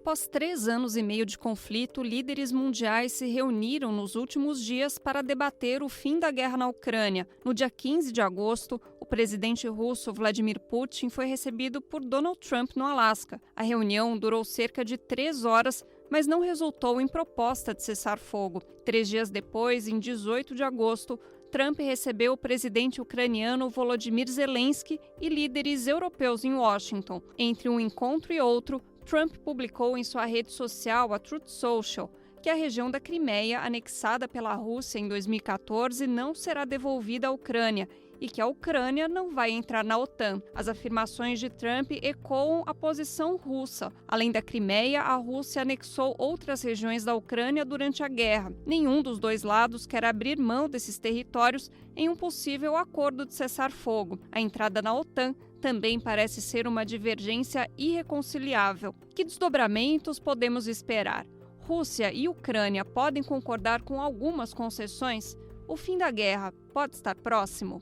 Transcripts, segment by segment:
Após 3 anos e meio de conflito, líderes mundiais se reuniram nos últimos dias para debater o fim da guerra na Ucrânia. No dia 15 de agosto, o presidente russo Vladimir Putin foi recebido por Donald Trump no Alasca. A reunião durou cerca de 3 horas, mas não resultou em proposta de cessar-fogo. 3 dias depois, em 18 de agosto, Trump recebeu o presidente ucraniano Volodymyr Zelensky e líderes europeus em Washington. Entre um encontro e outro, Trump publicou em sua rede social, a Truth Social, que a região da Crimeia, anexada pela Rússia em 2014, não será devolvida à Ucrânia e que a Ucrânia não vai entrar na OTAN. As afirmações de Trump ecoam a posição russa. Além da Crimeia, a Rússia anexou outras regiões da Ucrânia durante a guerra. Nenhum dos dois lados quer abrir mão desses territórios em um possível acordo de cessar-fogo. A entrada na OTAN também parece ser uma divergência irreconciliável. Que desdobramentos podemos esperar? Rússia e Ucrânia podem concordar com algumas concessões? O fim da guerra pode estar próximo?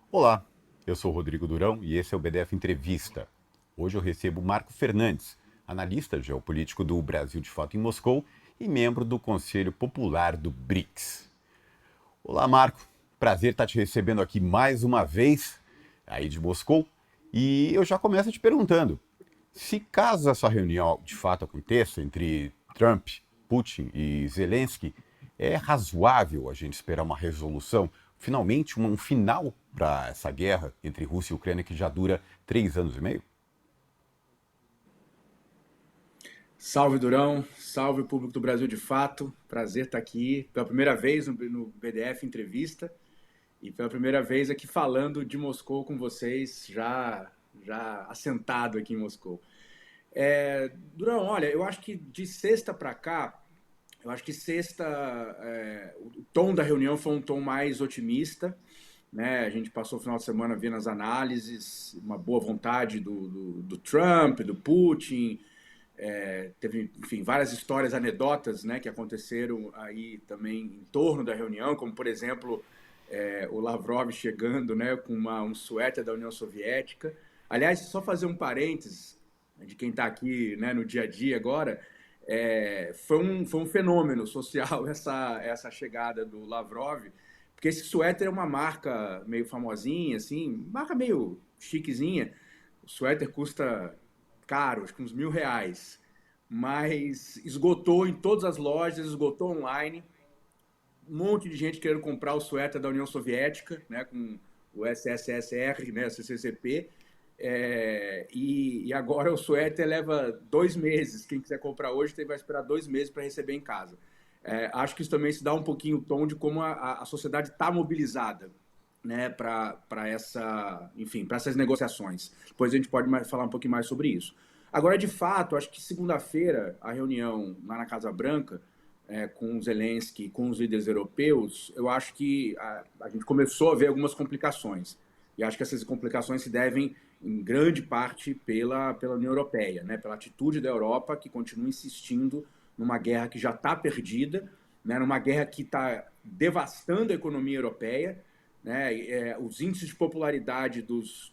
Olá, eu sou Rodrigo Durão e esse é o BDF Entrevista. Hoje eu recebo Marco Fernandes, analista geopolítico do Brasil de Fato em Moscou e membro do Conselho Popular do BRICS. Olá, Marco. Prazer estar te recebendo aqui mais uma vez, aí de Moscou. E eu já começo te perguntando, se caso essa reunião de fato aconteça entre Trump, Putin e Zelensky, é razoável a gente esperar uma resolução, finalmente um final para essa guerra entre Rússia e Ucrânia que já dura 3 anos e meio? Salve, Durão. Salve, público do Brasil de Fato. Prazer estar aqui pela primeira vez no BDF Entrevista e pela primeira vez aqui falando de Moscou com vocês, já assentado aqui em Moscou. Durão, olha, eu acho que de sexta para cá, o tom da reunião foi um tom mais otimista, né? A gente passou o final de semana vendo as análises, uma boa vontade do Trump, do Putin. Teve, enfim, várias histórias, anedotas, né, que aconteceram aí também em torno da reunião, como, por exemplo, o Lavrov chegando, né, com um suéter da União Soviética. Aliás, só fazer um parênteses, de quem está aqui, né, no dia a dia agora, foi um fenômeno social essa chegada do Lavrov, porque esse suéter é uma marca meio famosinha, assim, marca meio chiquezinha. O suéter custa caro, acho que uns R$1.000, mas esgotou em todas as lojas, esgotou online, um monte de gente querendo comprar o suéter da União Soviética, né, com o SSSR, né, CCCP, e agora o suéter leva 2 meses, quem quiser comprar hoje vai esperar 2 meses para receber em casa. Acho que isso também se dá um pouquinho o tom de como a sociedade está mobilizada, né, para essas negociações. Depois a gente pode falar um pouquinho mais sobre isso. Agora, de fato, acho que segunda-feira, a reunião lá na Casa Branca, com o Zelensky, com os líderes europeus, eu acho que a gente começou a ver algumas complicações. E acho que essas complicações se devem, em grande parte, pela União Europeia, né, pela atitude da Europa, que continua insistindo numa guerra que já está perdida, né, numa guerra que está devastando a economia europeia, né? Os índices de popularidade dos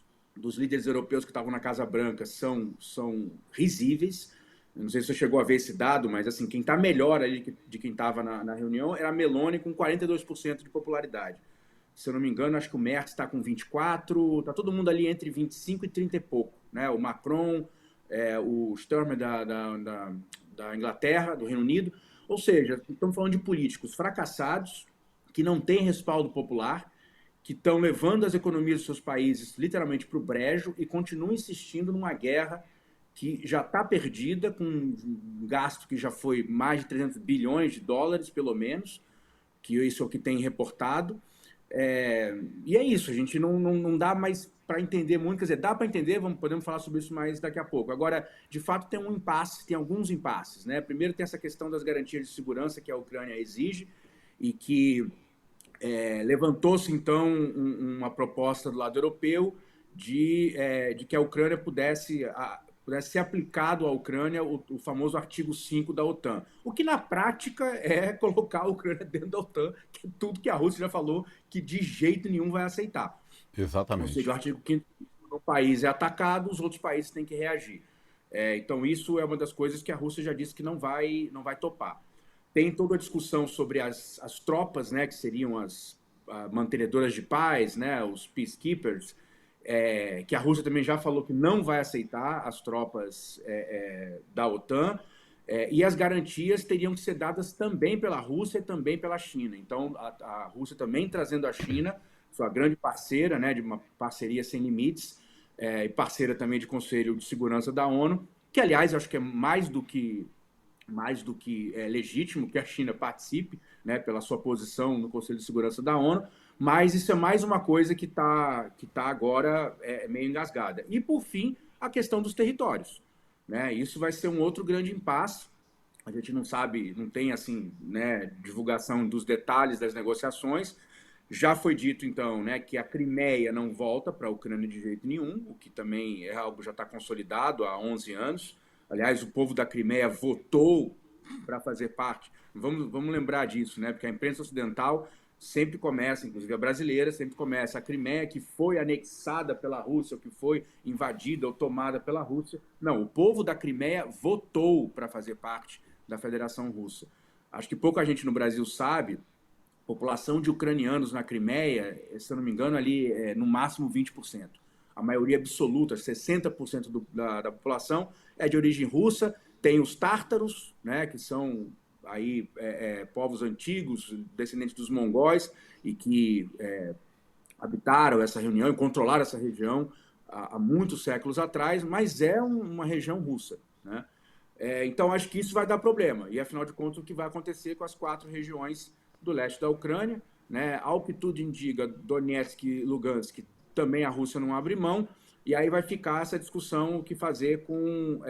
líderes europeus que estavam na Casa Branca são risíveis. Eu não sei se você chegou a ver esse dado, mas assim, quem está melhor ali de quem estava na reunião era a Meloni, com 42% de popularidade. Se eu não me engano, acho que o Merz está com 24%, está todo mundo ali entre 25% e 30% e pouco, né? O Macron, o Starmer da Inglaterra, do Reino Unido. Ou seja, estamos falando de políticos fracassados, que não têm respaldo popular, que estão levando as economias dos seus países literalmente para o brejo e continuam insistindo numa guerra que já está perdida, com um gasto que já foi mais de 300 bilhões de dólares, pelo menos, que isso é o que tem reportado. E é isso, a gente não dá mais para entender muito, quer dizer, dá para entender, podemos falar sobre isso mais daqui a pouco. Agora, de fato, tem alguns impasses, né? Primeiro tem essa questão das garantias de segurança que a Ucrânia exige e que levantou-se, então, uma proposta do lado europeu de que a Ucrânia pudesse ser aplicado à Ucrânia o famoso artigo 5 da OTAN. O que, na prática, é colocar a Ucrânia dentro da OTAN, que é tudo que a Rússia já falou que de jeito nenhum vai aceitar. Exatamente. Ou seja, o artigo 5º, o país é atacado, os outros países têm que reagir. Então isso é uma das coisas que a Rússia já disse que não vai topar. Tem toda a discussão sobre as tropas, né, que seriam as mantenedoras de paz, né, os peacekeepers, que a Rússia também já falou que não vai aceitar as tropas da OTAN, e as garantias teriam que ser dadas também pela Rússia e também pela China. Então, a Rússia também trazendo a China, sua grande parceira, né, de uma parceria sem limites, e parceira também de Conselho de Segurança da ONU, que, aliás, eu acho que é mais do que legítimo que a China participe, né, pela sua posição no Conselho de Segurança da ONU, mas isso é mais uma coisa que tá agora meio engasgada. E, por fim, a questão dos territórios, né? Isso vai ser um outro grande impasse. A gente não sabe, não tem assim, né, divulgação dos detalhes das negociações. Já foi dito, então, né, que a Crimeia não volta para a Ucrânia de jeito nenhum, o que também é algo que já está consolidado há 11 anos. Aliás, o povo da Crimeia votou para fazer parte. Vamos lembrar disso, né? Porque a imprensa ocidental sempre começa, inclusive a brasileira, sempre começa a Crimeia, que foi anexada pela Rússia, ou que foi invadida ou tomada pela Rússia. Não, o povo da Crimeia votou para fazer parte da Federação Russa. Acho que pouca gente no Brasil sabe, a população de ucranianos na Crimeia, se eu não me engano, ali é no máximo 20%. A maioria absoluta, 60% da população, é de origem russa. Tem os tártaros, né, que são aí povos antigos, descendentes dos mongóis, e que habitaram essa região e controlaram essa região há muitos séculos atrás, mas é uma região russa, né? Então, acho que isso vai dar problema. E, afinal de contas, o que vai acontecer com as 4 regiões do leste da Ucrânia, né? Ao que tudo indica, Donetsk e Lugansk, também a Rússia não abre mão, e aí vai ficar essa discussão o que fazer com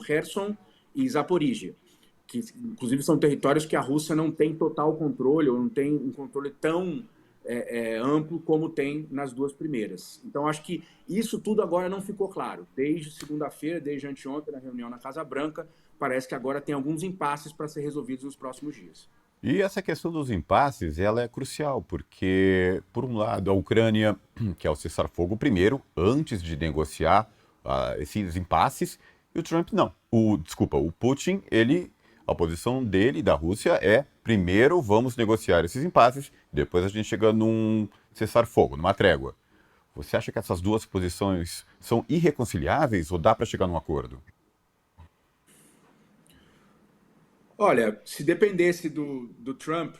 Kherson e Zaporíжia, que inclusive são territórios que a Rússia não tem total controle, ou não tem um controle tão amplo como tem nas 2 primeiras. Então, acho que isso tudo agora não ficou claro. Desde segunda-feira, desde anteontem, na reunião na Casa Branca, parece que agora tem alguns impasses para ser resolvidos nos próximos dias. E essa questão dos impasses, ela é crucial, porque, por um lado, a Ucrânia quer o cessar-fogo primeiro, antes de negociar esses impasses, e o Trump não. O Putin, a posição dele, da Rússia, é primeiro vamos negociar esses impasses, depois a gente chega num cessar-fogo, numa trégua. Você acha que essas duas posições são irreconciliáveis ou dá para chegar num acordo? Olha, se dependesse do Trump,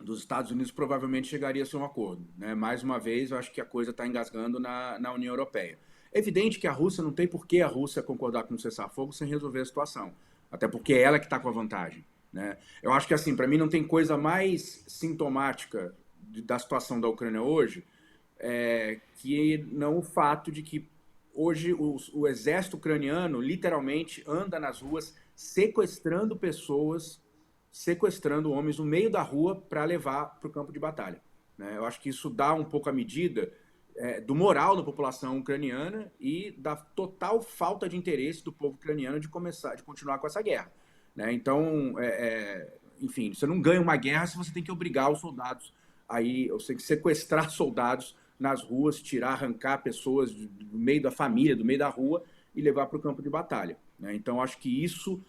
dos Estados Unidos, provavelmente chegaria-se a um acordo, né? Mais uma vez, eu acho que a coisa está engasgando na União Europeia. É evidente que a Rússia não tem por que a Rússia concordar com o cessar-fogo sem resolver a situação. Até porque é ela que está com a vantagem, né? Eu acho que, assim, para mim não tem coisa mais sintomática da situação da Ucrânia hoje que não o fato de que hoje o exército ucraniano literalmente anda nas ruas sequestrando pessoas, sequestrando homens no meio da rua para levar para o campo de batalha, né? Eu acho que isso dá um pouco a medida do moral da população ucraniana e da total falta de interesse do povo ucraniano de continuar com essa guerra, né? Então, enfim, você não ganha uma guerra se você tem que obrigar os soldados aí, você tem que sequestrar soldados nas ruas, arrancar pessoas do meio da família, do meio da rua e levar para o campo de batalha, né? Então, acho que isso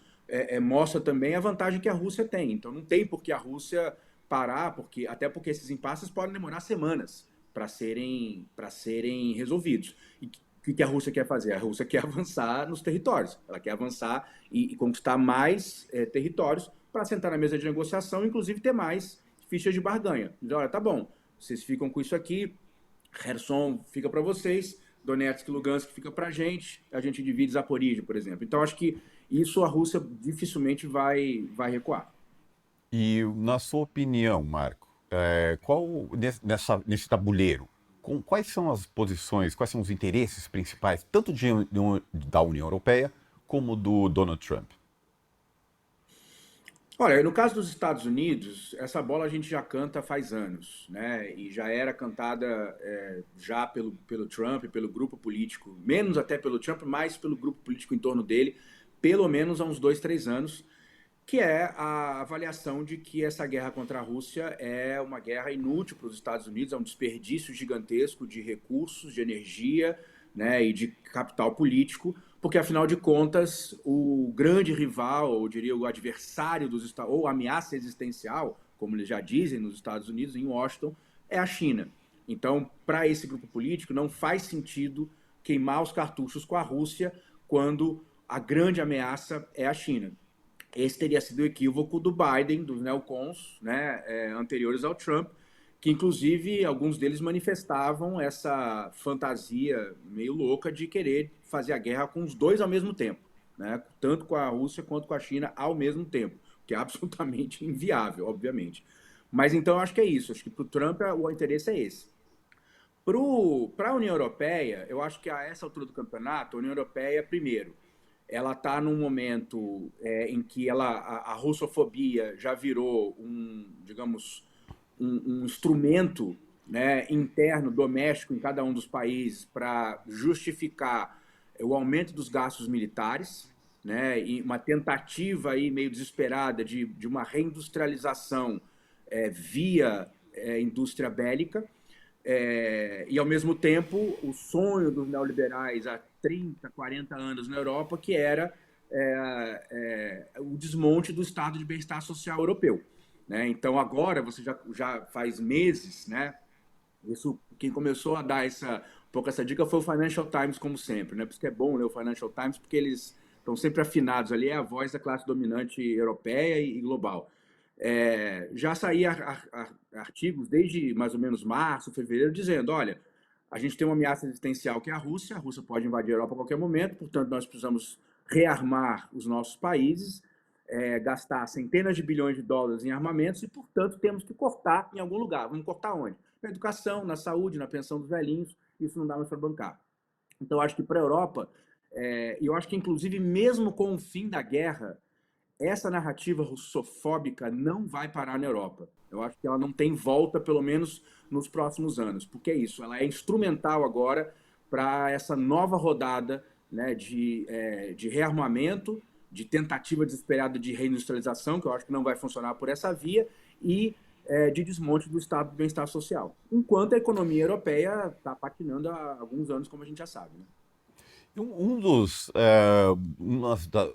mostra também a vantagem que a Rússia tem. Então, não tem por que a Rússia parar, até porque esses impasses podem demorar semanas para serem resolvidos. E o que a Rússia quer fazer? A Rússia quer avançar nos territórios. Ela quer avançar e conquistar mais territórios para sentar na mesa de negociação, inclusive ter mais fichas de barganha. Dizer, olha, tá bom, vocês ficam com isso aqui, Kherson fica para vocês, Donetsk e Lugansk fica para a gente divide Zaporíжia, por exemplo. Então, acho que isso a Rússia dificilmente vai recuar. E, na sua opinião, Marco, nesse tabuleiro, quais são as posições, quais são os interesses principais, tanto da União Europeia como do Donald Trump? Olha, no caso dos Estados Unidos, essa bola a gente já canta faz anos, né? E já era cantada já pelo Trump, pelo grupo político, menos até pelo Trump, mais pelo grupo político em torno dele, pelo menos há uns 2, 3 anos, que é a avaliação de que essa guerra contra a Rússia é uma guerra inútil para os Estados Unidos, é um desperdício gigantesco de recursos, de energia, né, e de capital político, porque afinal de contas o grande rival, ou diria o adversário ou ameaça existencial, como eles já dizem nos Estados Unidos, em Washington, é a China. Então, para esse grupo político, não faz sentido queimar os cartuchos com a Rússia quando a grande ameaça é a China. Esse teria sido o equívoco do Biden, dos neocons, né, anteriores ao Trump, que inclusive alguns deles manifestavam essa fantasia meio louca de querer fazer a guerra com os dois ao mesmo tempo, né, tanto com a Rússia quanto com a China ao mesmo tempo, que é absolutamente inviável, obviamente. Mas então eu acho que é isso, acho que para o Trump o interesse é esse. Para a União Europeia, eu acho que a essa altura do campeonato, a União Europeia, primeiro, ela está num momento em que a russofobia já virou digamos, um instrumento, né, interno, doméstico em cada um dos países para justificar o aumento dos gastos militares, né, e uma tentativa aí meio desesperada de uma reindustrialização via indústria bélica. E, ao mesmo tempo, o sonho dos neoliberais há 30, 40 anos na Europa, que era o desmonte do estado de bem-estar social europeu. Né? Então, agora, você já faz meses, né? Quem começou a dar um pouco essa dica foi o Financial Times, como sempre. Né? Por isso que é bom ler o Financial Times, porque eles estão sempre afinados ali, é a voz da classe dominante europeia e global. Já saía artigos desde mais ou menos março, fevereiro, dizendo, olha, a gente tem uma ameaça existencial que é a Rússia pode invadir a Europa a qualquer momento, portanto nós precisamos rearmar os nossos países, gastar centenas de bilhões de dólares em armamentos e, portanto, temos que cortar em algum lugar. Vamos cortar onde? Na educação, na saúde, na pensão dos velhinhos, isso não dá mais para bancar. Então, acho que para a Europa, e eu acho que, inclusive, mesmo com o fim da guerra, essa narrativa russofóbica não vai parar na Europa. Eu acho que ela não tem volta, pelo menos nos próximos anos, porque é isso, ela é instrumental agora para essa nova rodada, né, de rearmamento, de tentativa desesperada de reindustrialização, que eu acho que não vai funcionar por essa via, e de desmonte do estado de bem-estar social. Enquanto a economia europeia está patinando há alguns anos, como a gente já sabe. Né?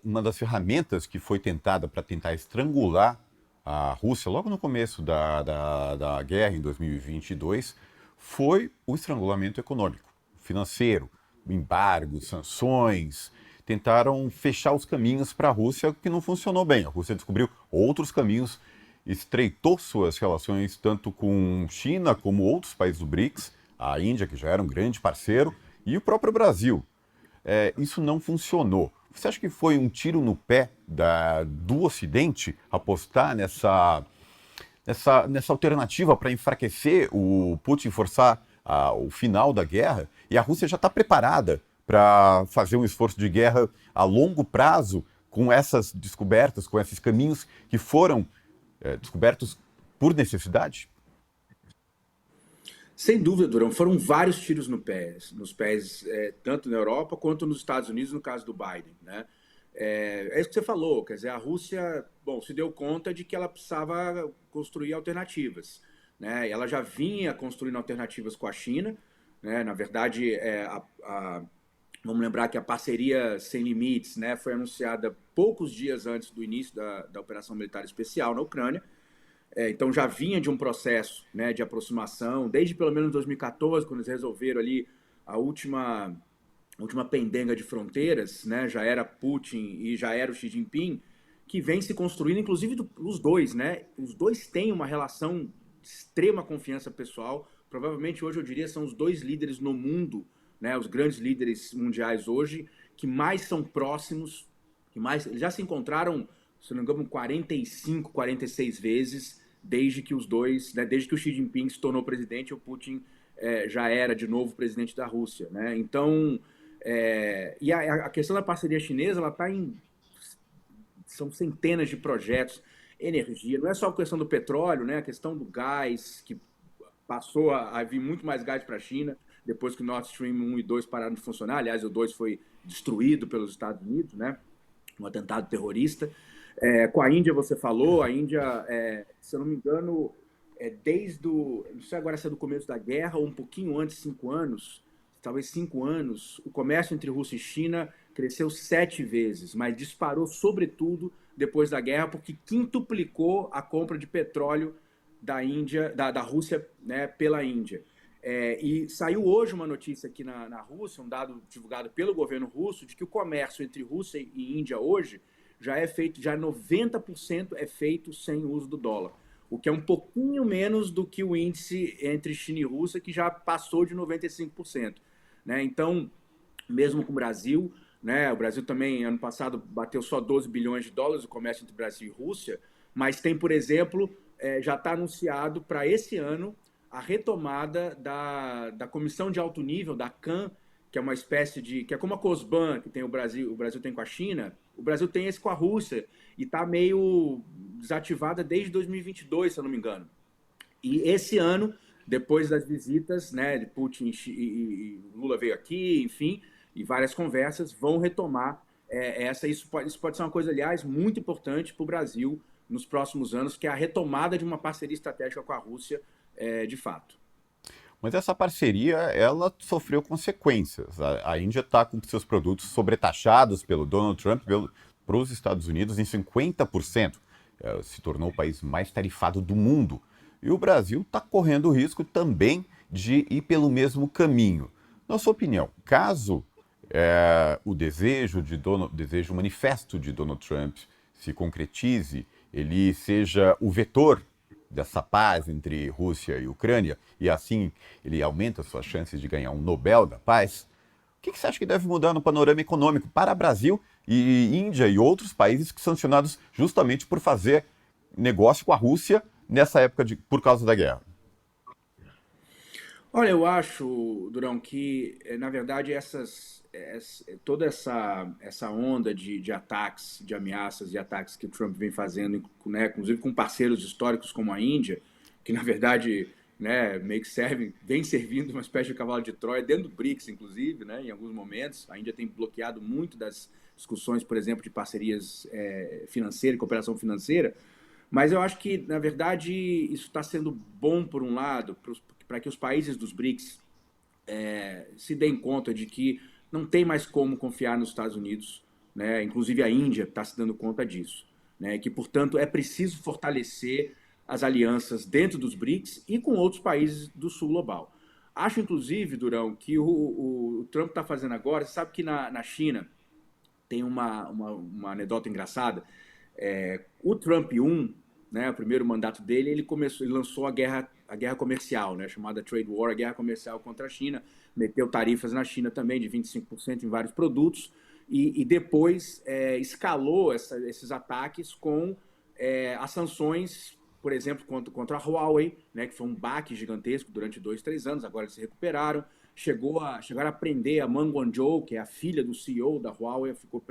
Uma das ferramentas que foi tentada para tentar estrangular a Rússia logo no começo da guerra, em 2022, foi o estrangulamento econômico, financeiro, embargos, sanções. Tentaram fechar os caminhos para a Rússia, que não funcionou bem. A Rússia descobriu outros caminhos, estreitou suas relações tanto com China como outros países do BRICS, a Índia, que já era um grande parceiro, e o próprio Brasil. Isso não funcionou. Você acha que foi um tiro no pé do Ocidente apostar nessa alternativa para enfraquecer o Putin, forçar o final da guerra? E a Rússia já está preparada para fazer um esforço de guerra a longo prazo com essas descobertas, com esses caminhos que foram descobertos por necessidade? Sem dúvida, Durão, foram vários tiros nos pés, tanto na Europa quanto nos Estados Unidos, no caso do Biden. Né? Isso que você falou, quer dizer, a Rússia, se deu conta de que ela precisava construir alternativas. Né? Ela já vinha construindo alternativas com a China, né? Na verdade, vamos lembrar que a parceria Sem Limites, né, foi anunciada poucos dias antes do início da Operação Militar Especial na Ucrânia. Então já vinha de um processo, né, de aproximação, desde pelo menos 2014, quando eles resolveram ali a última pendenga de fronteiras, né, já era Putin e já era o Xi Jinping, que vem se construindo, inclusive os dois. Né, os dois têm uma relação de extrema confiança pessoal. Provavelmente hoje eu diria são os dois líderes no mundo, né, os grandes líderes mundiais hoje, que mais são próximos, eles já se encontraram, se não me engano, 45, 46 vezes, desde que os dois, né, desde que o Xi Jinping se tornou presidente, o Putin já era de novo presidente da Rússia. Né? Então, e a questão da parceria chinesa, ela está são centenas de projetos, energia, não é só a questão do petróleo, né? A questão do gás, que passou a vir muito mais gás para a China, depois que o Nord Stream 1 e 2 pararam de funcionar. Aliás, o 2 foi destruído pelos Estados Unidos, né? Um atentado terrorista. Com a Índia, você falou, a Índia, se eu não me engano, não sei agora se é do começo da guerra ou um pouquinho antes, 5 anos, talvez 5 anos, o comércio entre Rússia e China cresceu 7 vezes, mas disparou sobretudo depois da guerra, porque quintuplicou a compra de petróleo da Rússia, né, pela Índia. E saiu hoje uma notícia aqui na Rússia, um dado divulgado pelo governo russo, de que o comércio entre Rússia e Índia hoje já 90% é feito sem uso do dólar, o que é um pouquinho menos do que o índice entre China e Rússia, que já passou de 95%. Né? Então, mesmo com o Brasil, né, o Brasil também, ano passado, bateu só 12 bilhões de dólares o comércio entre Brasil e Rússia, mas tem, por exemplo, já está anunciado para esse ano a retomada da Comissão de Alto Nível, da CAN, que é uma espécie de... que é como a COSBAN, que tem o Brasil tem com a China, o Brasil tem esse com a Rússia, e está meio desativada desde 2022, se eu não me engano. E esse ano, depois das visitas, né, de Putin e Lula veio aqui, enfim, e várias conversas, vão retomar isso pode ser uma coisa, aliás, muito importante para o Brasil nos próximos anos, que é a retomada de uma parceria estratégica com a Rússia, de fato. Mas essa parceria, ela sofreu consequências. A Índia está com seus produtos sobretaxados pelo Donald Trump para os Estados Unidos em 50%. Se tornou o país mais tarifado do mundo. E o Brasil está correndo o risco também de ir pelo mesmo caminho. Na sua opinião, caso o desejo manifesto de Donald Trump se concretize, ele seja o vetor dessa paz entre Rússia e Ucrânia, e assim ele aumenta suas chances de ganhar um Nobel da Paz, o que você acha que deve mudar no panorama econômico para Brasil e Índia e outros países que são sancionados justamente por fazer negócio com a Rússia nessa época por causa da guerra? Olha, eu acho, Durão, que, na verdade, toda essa onda de ataques, de ameaças e ataques que o Trump vem fazendo, né, inclusive com parceiros históricos como a Índia, que, na verdade, né, meio que vem servindo uma espécie de cavalo de Troia, dentro do BRICS, inclusive, né, em alguns momentos. A Índia tem bloqueado muito das discussões, por exemplo, de parcerias financeiras, cooperação financeira, mas eu acho que, na verdade, isso está sendo bom, por um lado, para que os países dos BRICS se deem conta de que não tem mais como confiar nos Estados Unidos, né? Inclusive a Índia está se dando conta disso, né? Que, portanto, é preciso fortalecer as alianças dentro dos BRICS e com outros países do sul global. Acho, inclusive, Durão, que o Trump está fazendo agora, você sabe que na China tem uma anedota engraçada. O Trump 1, né, o primeiro mandato dele, ele lançou a guerra comercial, né, chamada Trade War, a guerra comercial contra a China, meteu tarifas na China também de 25% em vários produtos, e depois escalou esses ataques com as sanções, por exemplo, contra a Huawei, né, que foi um baque gigantesco durante 2, 3 anos, agora eles se recuperaram. Chegaram a prender a Meng Wanzhou, que é a filha do CEO da Huawei, ficou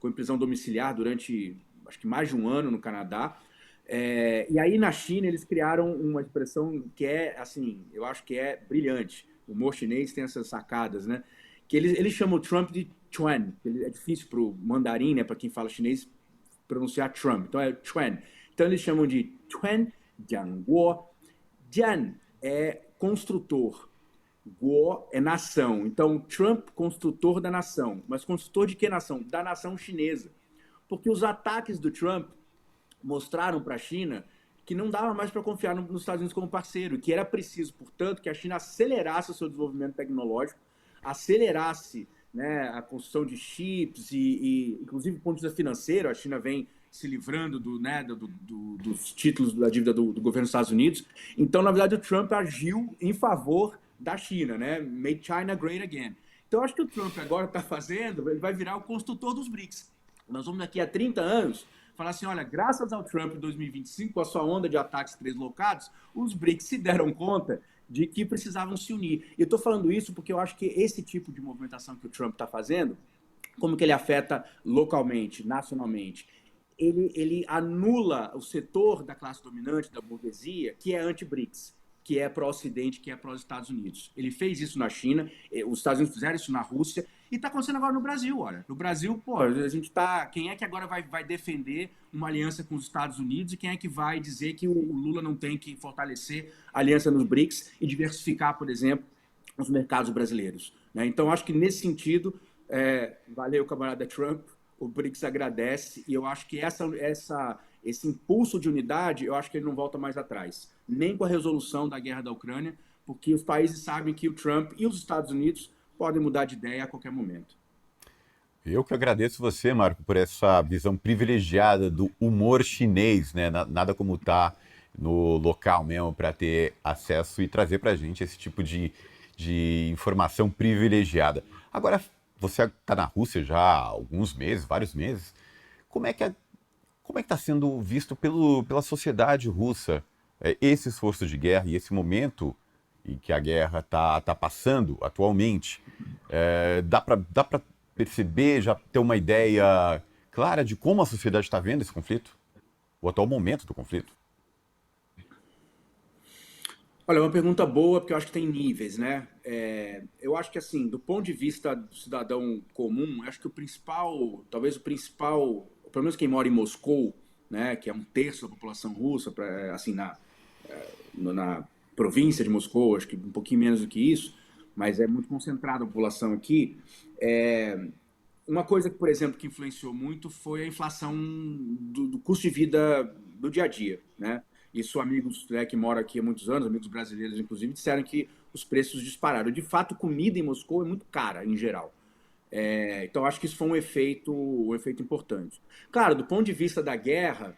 em prisão domiciliar durante, acho que mais de um ano no Canadá. E aí na China eles criaram uma expressão que assim, eu acho que é brilhante. O humor chinês tem essas sacadas, né? Que eles chamam o Trump de Chuan. É difícil para o mandarim, né, para quem fala chinês, pronunciar Trump. Então é Chuan. Então eles chamam de Chuan Jianguo. Jian é construtor. Guo é nação. Então, Trump, construtor da nação. Mas construtor de que nação? Da nação chinesa. Porque os ataques do Trump mostraram para a China que não dava mais para confiar nos Estados Unidos como parceiro, que era preciso, portanto, que a China acelerasse o seu desenvolvimento tecnológico, acelerasse, né, a construção de chips e inclusive do ponto de vista financeiro, a China vem se livrando dos títulos da dívida do governo dos Estados Unidos. Então, na verdade, o Trump agiu em favor da China, né? Make China Great Again. Então, acho que o Trump agora está fazendo, ele vai virar o construtor dos BRICS. Nós vamos daqui a 30 anos falar assim, olha, graças ao Trump em 2025, com a sua onda de ataques translocados, os BRICS se deram conta de que precisavam se unir. E eu estou falando isso porque eu acho que esse tipo de movimentação que o Trump está fazendo, como que ele afeta localmente, nacionalmente, ele anula o setor da classe dominante, da burguesia, que é anti-BRICS, que é pró-Ocidente, que é pró-Estados Unidos. Ele fez isso na China, os Estados Unidos fizeram isso na Rússia, e está acontecendo agora no Brasil, olha. No Brasil, pô, a gente tá... Quem é que agora vai defender uma aliança com os Estados Unidos e quem é que vai dizer que o Lula não tem que fortalecer a aliança nos BRICS e diversificar, por exemplo, os mercados brasileiros, né? Então, acho que nesse sentido, Valeu, camarada Trump. O BRICS agradece e eu acho que esse impulso de unidade, eu acho que ele não volta mais atrás, nem com a resolução da guerra da Ucrânia, porque os países sabem que o Trump e os Estados Unidos podem mudar de ideia a qualquer momento. Eu que agradeço você, Marco, por essa visão privilegiada do humor chinês, né? Nada como estar no local mesmo para ter acesso e trazer para a gente esse tipo de informação privilegiada. Agora, você está na Rússia já há alguns meses, vários meses. Como é que está sendo visto pela sociedade russa esse esforço de guerra e esse momento em que a guerra está passando atualmente? Dá para perceber, já ter uma ideia clara de como a sociedade está vendo esse conflito? O atual momento do conflito? Olha, é uma pergunta boa, porque eu acho que tem níveis, né? Eu acho que, assim, do ponto de vista do cidadão comum, eu acho que talvez o principal, pelo menos quem mora em Moscou, né, que é um terço da população russa, assim, na província de Moscou, acho que um pouquinho menos do que isso, mas é muito concentrada a população aqui. Uma coisa que, por exemplo, que influenciou muito foi a inflação do custo de vida do dia a dia, né? Isso amigos, né, que moram aqui há muitos anos, amigos brasileiros inclusive, disseram que os preços dispararam. De fato, comida em Moscou é muito cara, em geral. Então, acho que isso foi um efeito importante. Claro, do ponto de vista da guerra,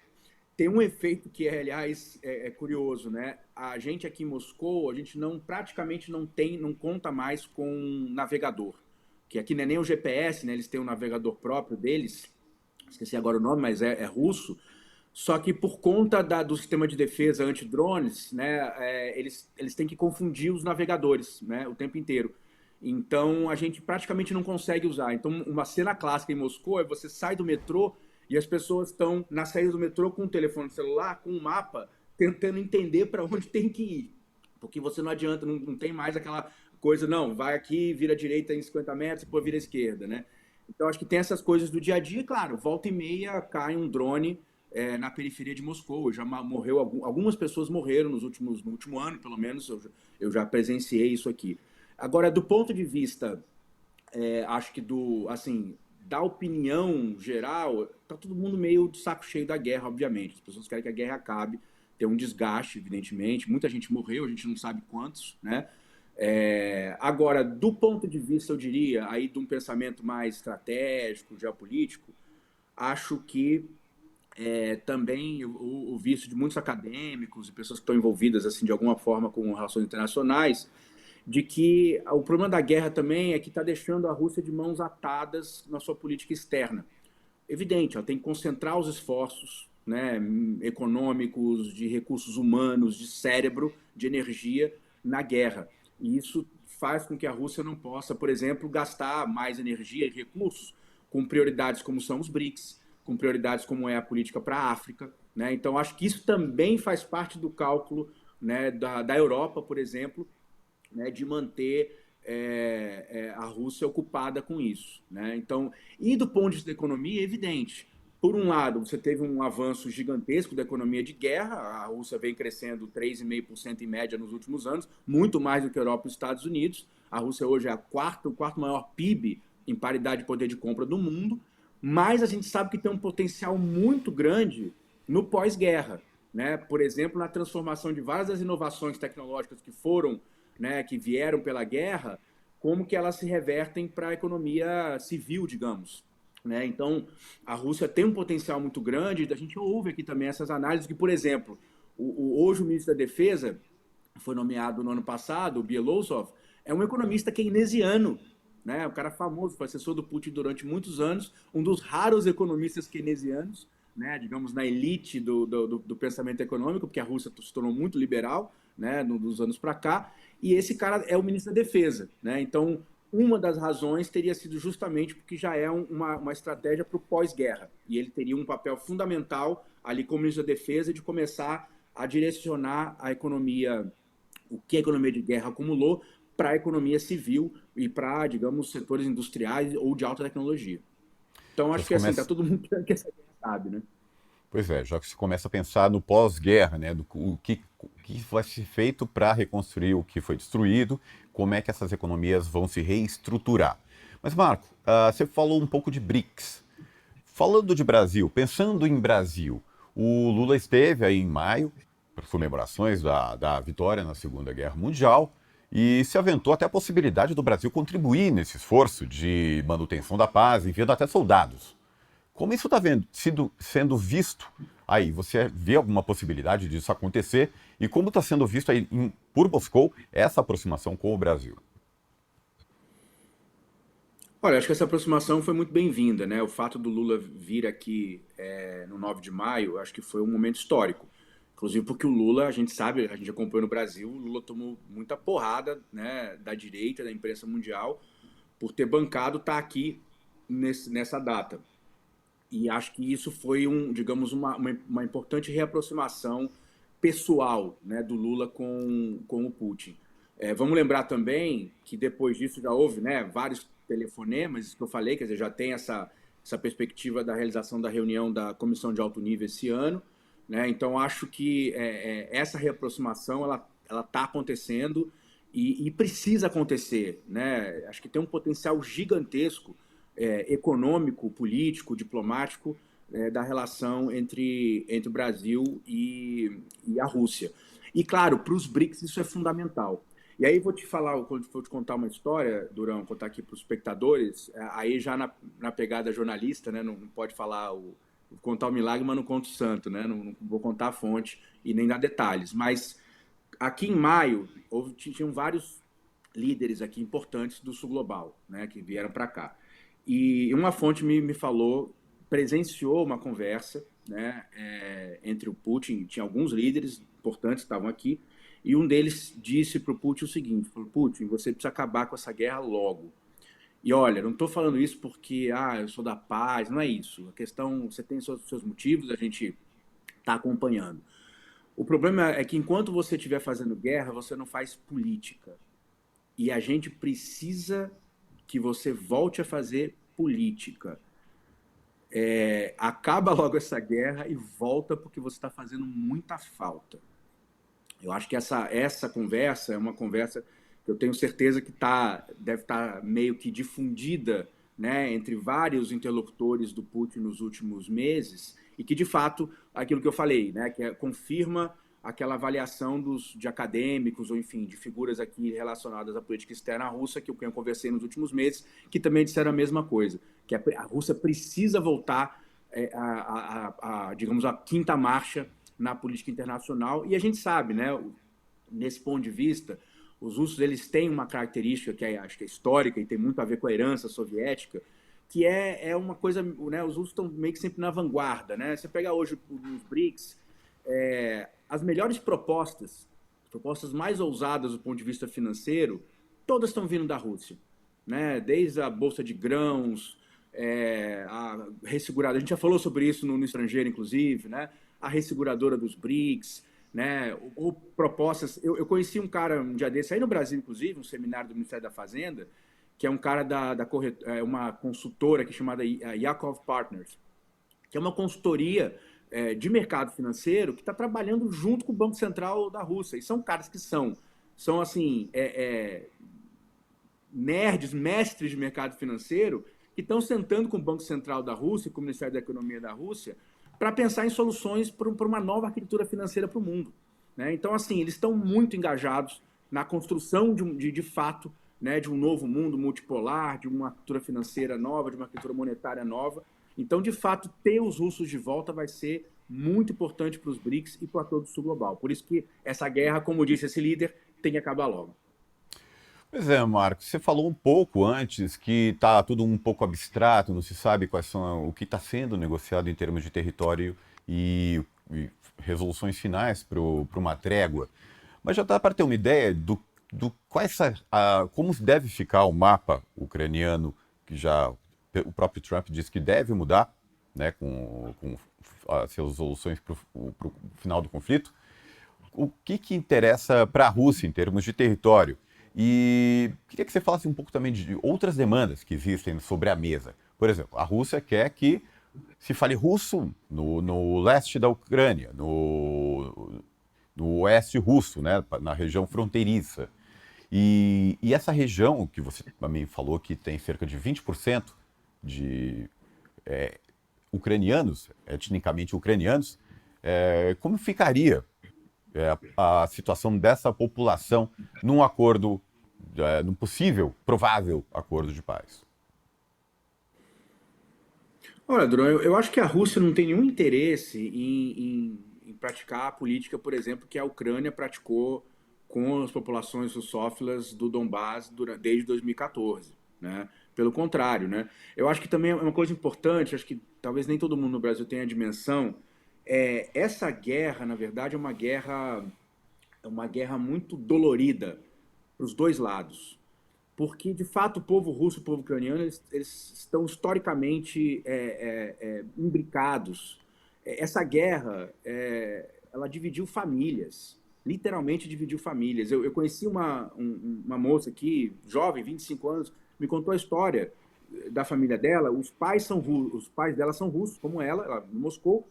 tem um efeito que, aliás, é curioso, né? A gente aqui em Moscou, a gente praticamente não conta mais com navegador. Que aqui não é nem o GPS, né? Eles têm um navegador próprio deles, esqueci agora o nome, mas é russo. Só que por conta do sistema de defesa anti-drones, né, eles têm que confundir os navegadores, né, o tempo inteiro. Então a gente praticamente não consegue usar. Então uma cena clássica em Moscou é você sai do metrô e as pessoas estão na saída do metrô com um telefone celular, com um mapa, tentando entender para onde tem que ir. Porque você não adianta, não tem mais aquela coisa, não, vai aqui, vira à direita em 50 metros e depois vira à esquerda, né? Então acho que tem essas coisas do dia a dia, claro, volta e meia cai um drone na periferia de Moscou. Já morreu, algumas pessoas morreram no último ano, pelo menos, eu já presenciei isso aqui. Agora, do ponto de vista, acho que assim, da opinião geral, tá todo mundo meio de saco cheio da guerra, obviamente. As pessoas querem que a guerra acabe, tem um desgaste, evidentemente. Muita gente morreu, a gente não sabe quantos, né? Agora, do ponto de vista, eu diria, aí de um pensamento mais estratégico, geopolítico, acho que também o visto de muitos acadêmicos e pessoas que estão envolvidas assim de alguma forma com relações internacionais, de que o problema da guerra também é que está deixando a Rússia de mãos atadas na sua política externa. Evidente, ela tem que concentrar os esforços, né, econômicos, de recursos humanos, de cérebro, de energia na guerra. E isso faz com que a Rússia não possa, por exemplo, gastar mais energia e recursos com prioridades como são os BRICS, com prioridades como é a política para a África, né? Então, acho que isso também faz parte do cálculo, né, da Europa, por exemplo, né, de manter a Rússia ocupada com isso, né? Então, e do ponto de vista da economia, é evidente. Por um lado, você teve um avanço gigantesco da economia de guerra, a Rússia vem crescendo 3,5% em média nos últimos anos, muito mais do que a Europa e os Estados Unidos. A Rússia hoje é o quarto maior PIB em paridade de poder de compra do mundo, mas a gente sabe que tem um potencial muito grande no pós-guerra, né? Por exemplo, na transformação de várias das inovações tecnológicas que foram, né, que vieram pela guerra, como que elas se revertem para a economia civil, digamos, né? Então, a Rússia tem um potencial muito grande, a gente ouve aqui também essas análises que, por exemplo, hoje o ministro da Defesa foi nomeado no ano passado, o Belousov, é um economista keynesiano, né? Um cara famoso, foi assessor do Putin durante muitos anos, um dos raros economistas keynesianos, né? Digamos, na elite do pensamento econômico, porque a Rússia se tornou muito liberal, né, dos anos para cá, e esse cara é o ministro da Defesa, né? Então, uma das razões teria sido justamente porque já é uma estratégia para o pós-guerra, e ele teria um papel fundamental ali como ministro da Defesa de começar a direcionar a economia, o que a economia de guerra acumulou, para a economia civil e para, digamos, setores industriais ou de alta tecnologia. Então, acho que assim, tá todo mundo que essa guerra sabe, né? Pois é, já que se começa a pensar no pós-guerra, né, o que vai ser feito para reconstruir o que foi destruído, como é que essas economias vão se reestruturar. Mas, Marco, você falou um pouco de BRICS. Falando de Brasil, pensando em Brasil, o Lula esteve aí em maio, para comemorações da vitória na Segunda Guerra Mundial, e se aventou até a possibilidade do Brasil contribuir nesse esforço de manutenção da paz, enviando até soldados. Como isso está sendo visto aí? Você vê alguma possibilidade disso acontecer? E como está sendo visto aí por Moscou essa aproximação com o Brasil? Olha, acho que essa aproximação foi muito bem-vinda, né? O fato do Lula vir aqui no 9 de maio, acho que foi um momento histórico. Inclusive porque o Lula, a gente sabe, a gente acompanhou no Brasil, o Lula tomou muita porrada, né, da direita, da imprensa mundial, por ter bancado estar aqui nessa data. E acho que isso foi, digamos, uma importante reaproximação pessoal, né, do Lula com o Putin. Vamos lembrar também que depois disso já houve, né, vários telefonemas, que eu falei, quer dizer, já tem essa perspectiva da realização da reunião da Comissão de Alto Nível esse ano, né? Então acho que essa reaproximação ela está acontecendo e precisa acontecer, né? Acho que tem um potencial gigantesco econômico, político, diplomático da relação entre o Brasil e a Rússia. E claro, para os BRICS isso é fundamental. E aí vou te contar uma história, Durão, contar aqui para os espectadores, aí já na pegada jornalista, né? Não pode falar contar o milagre, mas não conto o santo, né? Não vou contar a fonte e nem dar detalhes. Mas aqui em maio tinham vários líderes aqui importantes do Sul Global, né? Que vieram para cá. E uma fonte me falou, presenciou uma conversa, né? Entre o Putin, tinha alguns líderes importantes que estavam aqui, e um deles disse para o Putin o seguinte: falou, Putin, você precisa acabar com essa guerra logo. E olha, não estou falando isso porque eu sou da paz, não é isso. A questão, você tem os seus motivos, a gente está acompanhando. O problema é que enquanto você estiver fazendo guerra, você não faz política. E a gente precisa que você volte a fazer política. Acaba logo essa guerra e volta porque você está fazendo muita falta. Eu acho que essa conversa é uma conversa que eu tenho certeza que deve estar meio que difundida, né, entre vários interlocutores do Putin nos últimos meses, e que, de fato, aquilo que eu falei, né, que confirma aquela avaliação de acadêmicos, ou enfim, de figuras aqui relacionadas à política externa russa, que eu conversei nos últimos meses, que também disseram a mesma coisa, que a Rússia precisa voltar digamos, a quinta marcha na política internacional, e a gente sabe, né, nesse ponto de vista, os russos eles têm uma característica que acho que é histórica e tem muito a ver com a herança soviética, que é uma coisa, né, os russos estão meio que sempre na vanguarda, né? Você pega hoje os BRICS, as melhores propostas mais ousadas do ponto de vista financeiro, todas estão vindo da Rússia, né? Desde a bolsa de grãos, a resseguradora, a gente já falou sobre isso no estrangeiro, inclusive, né? A resseguradora dos BRICS, né? Ou propostas. Eu conheci um cara um dia desse aí no Brasil, inclusive, um seminário do Ministério da Fazenda, que é um cara uma consultora que é chamada Yakov Partners, que é uma consultoria de mercado financeiro que está trabalhando junto com o Banco Central da Rússia. E são caras que são assim, nerds, mestres de mercado financeiro, que estão sentando com o Banco Central da Rússia, com o Ministério da Economia da Rússia, para pensar em soluções para uma nova arquitetura financeira para o mundo, né? Então, assim, eles estão muito engajados na construção de fato, né, de um novo mundo multipolar, de uma arquitetura financeira nova, de uma arquitetura monetária nova. Então, de fato, ter os russos de volta vai ser muito importante para os BRICS e para todo o Sul Global. Por isso que essa guerra, como disse esse líder, tem que acabar logo. Pois é, Marcos, você falou um pouco antes que está tudo um pouco abstrato, não se sabe o que está sendo negociado em termos de território e resoluções finais para uma trégua. Mas já dá para ter uma ideia como deve ficar o mapa ucraniano, que já o próprio Trump disse que deve mudar, né, com as resoluções para o final do conflito. O que interessa para a Rússia em termos de território? E queria que você falasse um pouco também de outras demandas que existem sobre a mesa. Por exemplo, a Rússia quer que se fale russo no leste da Ucrânia, no oeste russo, né, na região fronteiriça. E essa região que você também falou que tem cerca de 20% de ucranianos, etnicamente ucranianos, como ficaria a situação dessa população num acordo, num possível, provável acordo de paz? Olha, Duran, eu acho que a Rússia não tem nenhum interesse em praticar a política, por exemplo, que a Ucrânia praticou com as populações russófilas do Donbás desde 2014, né? Pelo contrário, né? Eu acho que também é uma coisa importante, acho que talvez nem todo mundo no Brasil tenha a dimensão, essa guerra, na verdade, é uma guerra muito dolorida para os dois lados. Porque, de fato, o povo russo e o povo ucraniano eles estão historicamente imbricados. Essa guerra, ela dividiu famílias, literalmente dividiu famílias. Eu conheci uma moça aqui, jovem, 25 anos, me contou a história da família dela. Os pais dela são russos, como ela em Moscou.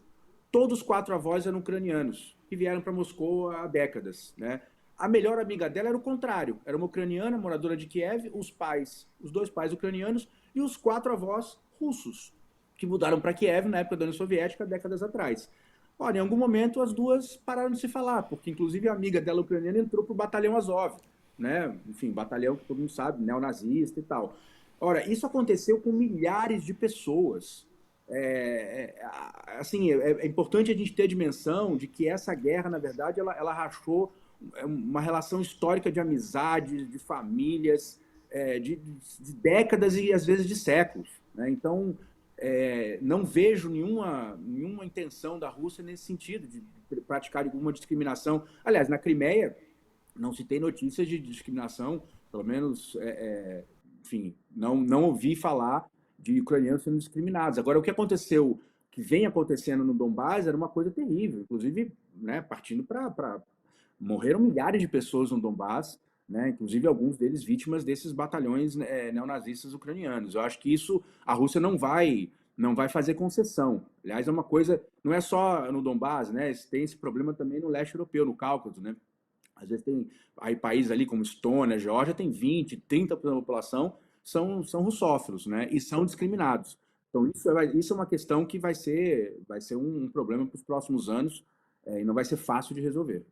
Todos os quatro avós eram ucranianos, que vieram para Moscou há décadas, né? A melhor amiga dela era o contrário, era uma ucraniana, moradora de Kiev, os dois pais ucranianos e os quatro avós russos, que mudaram para Kiev na época da União Soviética, décadas atrás. Olha, em algum momento as duas pararam de se falar, porque inclusive a amiga dela ucraniana entrou para o batalhão Azov, né? Enfim, batalhão que todo mundo sabe, neonazista e tal. Ora, isso aconteceu com milhares de pessoas. Assim, é importante a gente ter a dimensão de que essa guerra, na verdade, ela rachou uma relação histórica de amizade, de famílias, de décadas e às vezes de séculos, né? Então, não vejo nenhuma intenção da Rússia nesse sentido, de praticar alguma discriminação. Aliás, na Crimeia não se tem notícias de discriminação, pelo menos, enfim, não ouvi falar de ucranianos sendo discriminados. Agora, o que aconteceu, que vem acontecendo no Donbás, era uma coisa terrível, inclusive, né, partindo para morreram milhares de pessoas no Donbás, né, inclusive alguns deles vítimas desses batalhões neonazistas ucranianos. Eu acho que isso a Rússia não vai fazer concessão. Aliás, é uma coisa, não é só no Donbás, né, tem esse problema também no leste europeu, no Cáucaso, né? Às vezes tem aí países ali como Estônia, Geórgia, tem 20, 30% da população são russófilos, né, e são discriminados. Então isso é uma questão que vai ser um problema para os próximos anos, e não vai ser fácil de resolver.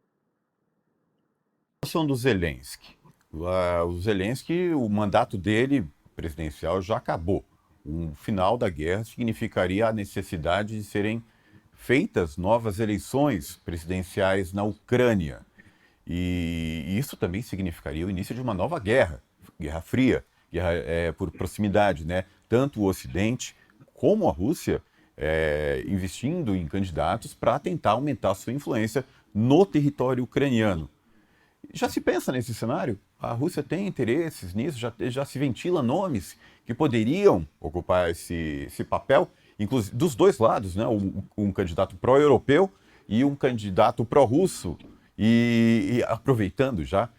A situação do Zelensky. O Zelensky, o mandato dele presidencial já acabou. O final da guerra significaria a necessidade de serem feitas novas eleições presidenciais na Ucrânia. E isso também significaria o início de uma nova guerra, Guerra Fria, guerra por proximidade, né? Tanto o Ocidente como a Rússia investindo em candidatos para tentar aumentar sua influência no território ucraniano. Já se pensa nesse cenário? A Rússia tem interesses nisso? Já se ventila nomes que poderiam ocupar esse papel, inclusive dos dois lados, né? Um candidato pró-europeu e um candidato pró-russo. E aproveitando já,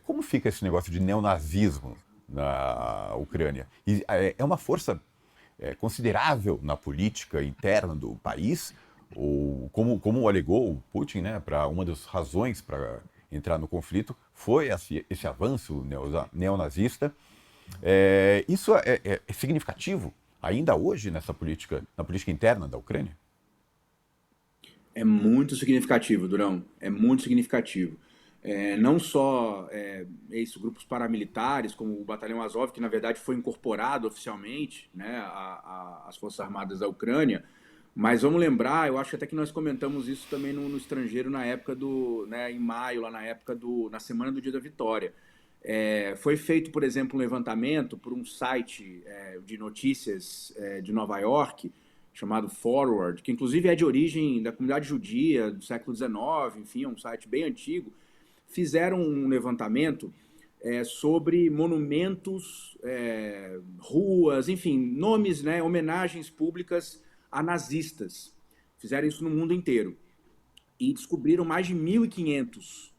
como fica esse negócio de neonazismo na Ucrânia? E, é uma força considerável na política interna do país, ou como alegou o Putin, né, para uma das razões para entrar no conflito foi esse avanço neonazista. Isso é significativo ainda hoje na política interna da Ucrânia? É muito significativo, Durão. É muito significativo. Não só grupos paramilitares, como o Batalhão Azov, que na verdade foi incorporado oficialmente, né, às Forças Armadas da Ucrânia, mas vamos lembrar, eu acho até que nós comentamos isso também no estrangeiro na época em maio, lá na semana do Dia da Vitória. Foi feito, por exemplo, um levantamento por um site de notícias de Nova York, chamado Forward, que inclusive é de origem da comunidade judia do século XIX, enfim, é um site bem antigo. Fizeram um levantamento sobre monumentos, ruas, enfim, nomes, né, homenagens públicas a nazistas. Fizeram isso no mundo inteiro. E descobriram mais de 1.500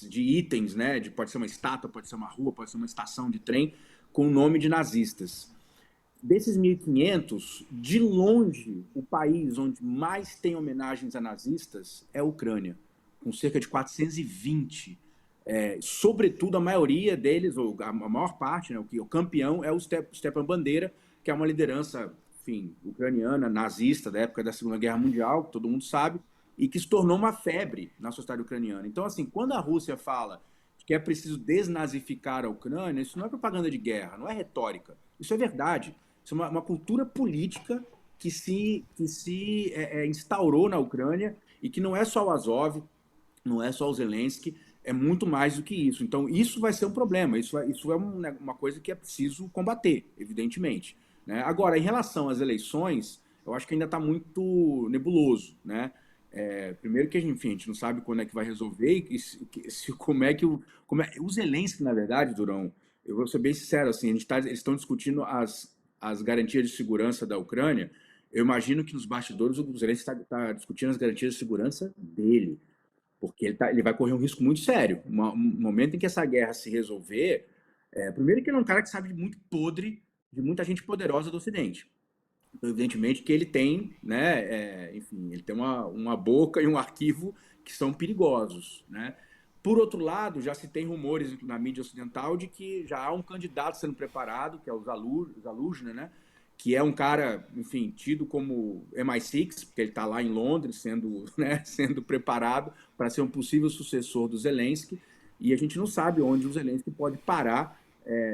de itens, né, pode ser uma estátua, pode ser uma rua, pode ser uma estação de trem, com o nome de nazistas. Desses 1.500, de longe, o país onde mais tem homenagens a nazistas é a Ucrânia, com cerca de 420 Sobretudo, a maioria deles, ou a maior parte, né, o campeão é o Stepan Bandeira, que é uma liderança, enfim, ucraniana, nazista, da época da Segunda Guerra Mundial, que todo mundo sabe, e que se tornou uma febre na sociedade ucraniana. Então, assim, quando a Rússia fala que é preciso desnazificar a Ucrânia, isso não é propaganda de guerra, não é retórica. Isso é verdade. Isso é uma cultura política que se instaurou na Ucrânia e que não é só o Azov, não é só o Zelensky, é muito mais do que isso. Então, isso vai ser um problema, isso é uma coisa que é preciso combater, evidentemente. Né? Agora, em relação às eleições, eu acho que ainda está muito nebuloso. Né? Primeiro que, enfim, a gente não sabe quando é que vai resolver, como é que o Zelensky, na verdade, Durão, eu vou ser bem sincero, assim, eles estão discutindo as garantias de segurança da Ucrânia. Eu imagino que nos bastidores o Zelensky está discutindo as garantias de segurança dele, porque ele vai correr um risco muito sério. Um momento em que essa guerra se resolver, primeiro que ele é um cara que sabe muito podre de muita gente poderosa do Ocidente. Então, evidentemente que ele tem, né, enfim, ele tem uma boca e um arquivo que são perigosos, né? Por outro lado, já se tem rumores na mídia ocidental de que já há um candidato sendo preparado, que é o Zaluzhny, né? Que é um cara, enfim, tido como MI6, porque ele está lá em Londres sendo, né, sendo preparado para ser um possível sucessor do Zelensky, e a gente não sabe onde o Zelensky pode parar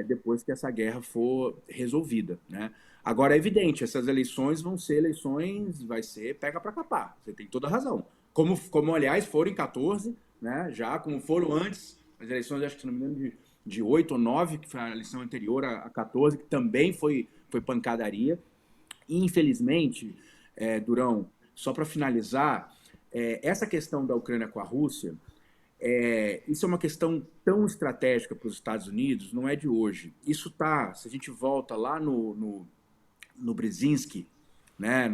depois que essa guerra for resolvida. Né? Agora, é evidente, essas eleições vão ser eleições, vai ser pega para capar, você tem toda a razão. Como aliás, foram em 14, né, já como foram antes, as eleições, acho que se não me engano, de 8 ou 9, que foi a eleição anterior a 14, que também foi pancadaria. E, infelizmente, Durão, só para finalizar, essa questão da Ucrânia com a Rússia, isso é uma questão tão estratégica para os Estados Unidos, não é de hoje. Isso tá, se a gente volta lá no Brzezinski, né,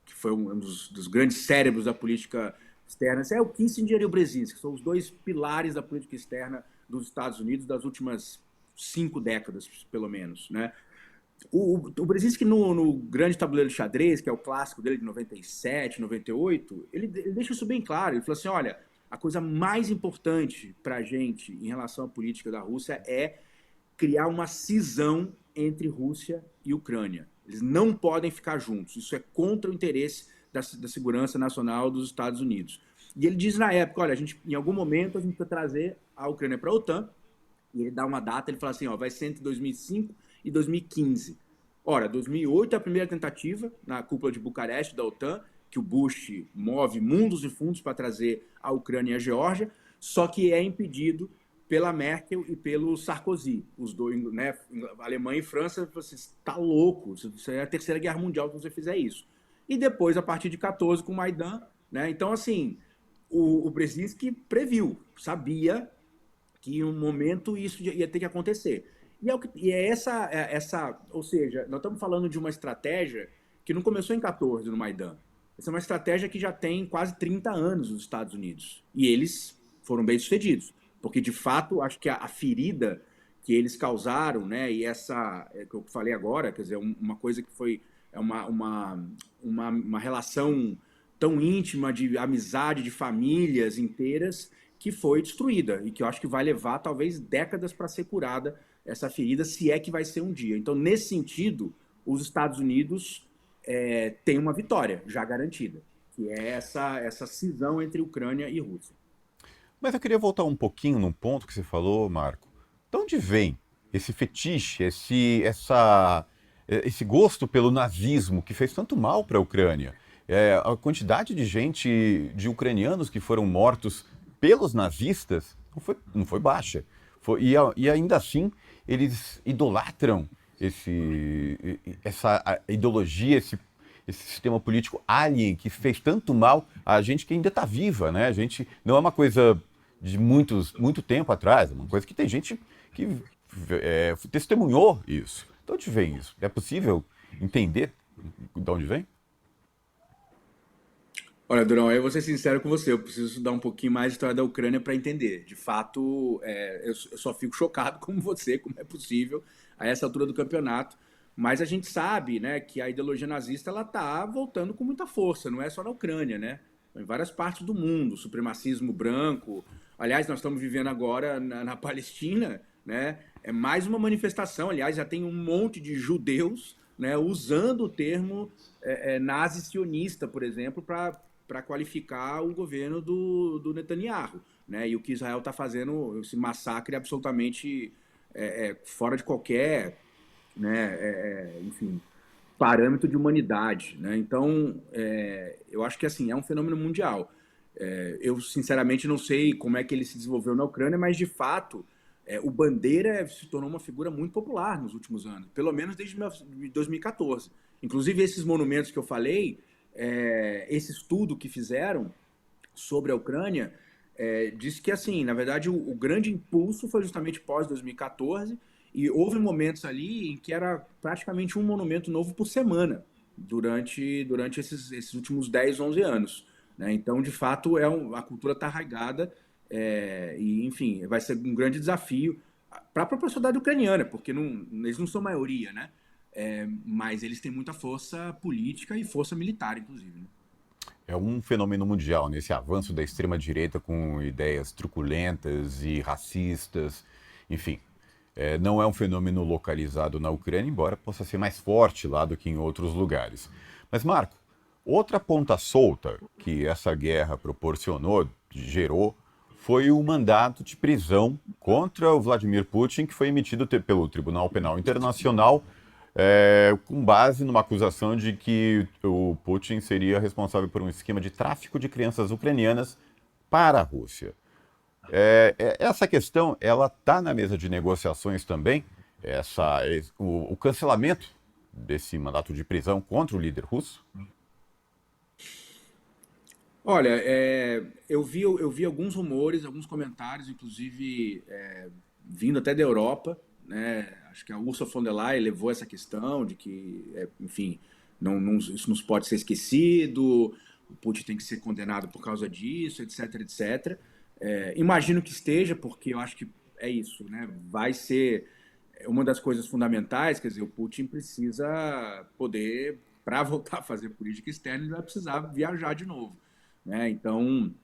que foi um dos grandes cérebros da política externa, é o Kissinger e o Brzezinski, que são os dois pilares da política externa dos Estados Unidos das últimas 5 décadas, pelo menos, né? O Brzezinski, no Grande Tabuleiro de Xadrez, que é o clássico dele de 97, 98, ele deixa isso bem claro. Ele falou assim, olha, a coisa mais importante para a gente em relação à política da Rússia é criar uma cisão entre Rússia e Ucrânia. Eles não podem ficar juntos. Isso é contra o interesse da segurança nacional dos Estados Unidos. E ele diz na época, olha, em algum momento a gente vai trazer a Ucrânia para a OTAN, e ele dá uma data, ele fala assim, ó, vai ser entre 2005 e 2015. Ora, 2008 é a primeira tentativa na cúpula de Bucareste da OTAN, que o Bush move mundos e fundos para trazer a Ucrânia e a Geórgia, só que é impedido pela Merkel e pelo Sarkozy. Os dois, né, Alemanha e França, você está louco, isso é a Terceira Guerra Mundial se você fizer isso. E depois, a partir de 14, com o Maidan, né? Então, assim, o Brzezinski previu, sabia que em um momento isso ia ter que acontecer. E é essa, ou seja, nós estamos falando de uma estratégia que não começou em 14 no Maidan. Essa é uma estratégia que já tem quase 30 anos nos Estados Unidos. E eles foram bem-sucedidos. Porque, de fato, acho que a ferida que eles causaram, né, e essa, que eu falei agora, quer dizer, uma coisa que foi uma relação tão íntima de amizade, de famílias inteiras, que foi destruída e que eu acho que vai levar talvez décadas para ser curada essa ferida, se é que vai ser um dia. Então, nesse sentido, os Estados Unidos têm uma vitória já garantida, que é essa cisão entre Ucrânia e Rússia. Mas eu queria voltar um pouquinho num ponto que você falou, Marco. De onde vem esse fetiche, esse gosto pelo nazismo que fez tanto mal para a Ucrânia? A quantidade de gente, de ucranianos que foram mortos pelos nazistas não foi baixa. E ainda assim, eles idolatram essa ideologia, esse sistema político alien que fez tanto mal a gente que ainda está viva, né? A gente não é uma coisa de muito tempo atrás, é uma coisa que tem gente que testemunhou isso. De onde vem isso? É possível entender de onde vem? Olha, Durão, eu vou ser sincero com você, eu preciso estudar um pouquinho mais a história da Ucrânia para entender. De fato, eu só fico chocado como você, como é possível a essa altura do campeonato. Mas a gente sabe, né, que a ideologia nazista ela está voltando com muita força, não é só na Ucrânia, né? em várias partes do mundo, supremacismo branco. Aliás, nós estamos vivendo agora na Palestina, né? É mais uma manifestação. Aliás, já tem um monte de judeus, né, usando o termo nazi-sionista, por exemplo, para qualificar o governo do Netanyahu, né? E o que Israel está fazendo, esse massacre absolutamente fora de qualquer, né, enfim, parâmetro de humanidade, né? Então, eu acho que assim, é um fenômeno mundial. Eu, sinceramente, não sei como é que ele se desenvolveu na Ucrânia, mas, de fato, o Bandeira se tornou uma figura muito popular nos últimos anos, pelo menos desde 2014. Inclusive, esses monumentos que eu falei, esse estudo que fizeram sobre a Ucrânia, diz que, assim, na verdade, o grande impulso foi justamente pós-2014, e houve momentos ali em que era praticamente um monumento novo por semana, durante esses últimos 10, 11 anos. Né? Então, de fato, a cultura está arraigada, e, enfim, vai ser um grande desafio para a própria sociedade ucraniana, porque eles não são maioria, né? Mas eles têm muita força política e força militar, inclusive. Né? É um fenômeno mundial, nesse avanço da extrema-direita com ideias truculentas e racistas, enfim. Não é um fenômeno localizado na Ucrânia, embora possa ser mais forte lá do que em outros lugares. Mas, Marco, outra ponta solta que essa guerra proporcionou, gerou, foi o mandato de prisão contra o Vladimir Putin, que foi emitido pelo Tribunal Penal Internacional, com base numa acusação de que o Putin seria responsável por um esquema de tráfico de crianças ucranianas para a Rússia. Essa questão, ela está na mesa de negociações também, o cancelamento desse mandato de prisão contra o líder russo? Olha, eu vi alguns rumores, alguns comentários, inclusive vindo até da Europa, né? Acho que a Ursula von der Leyen levou essa questão de que, enfim, isso não pode ser esquecido, o Putin tem que ser condenado por causa disso, etc, etc. Imagino que esteja, porque eu acho que é isso, né? Vai ser uma das coisas fundamentais, quer dizer, o Putin precisa poder, para voltar a fazer política externa, ele vai precisar viajar de novo. Né? Então,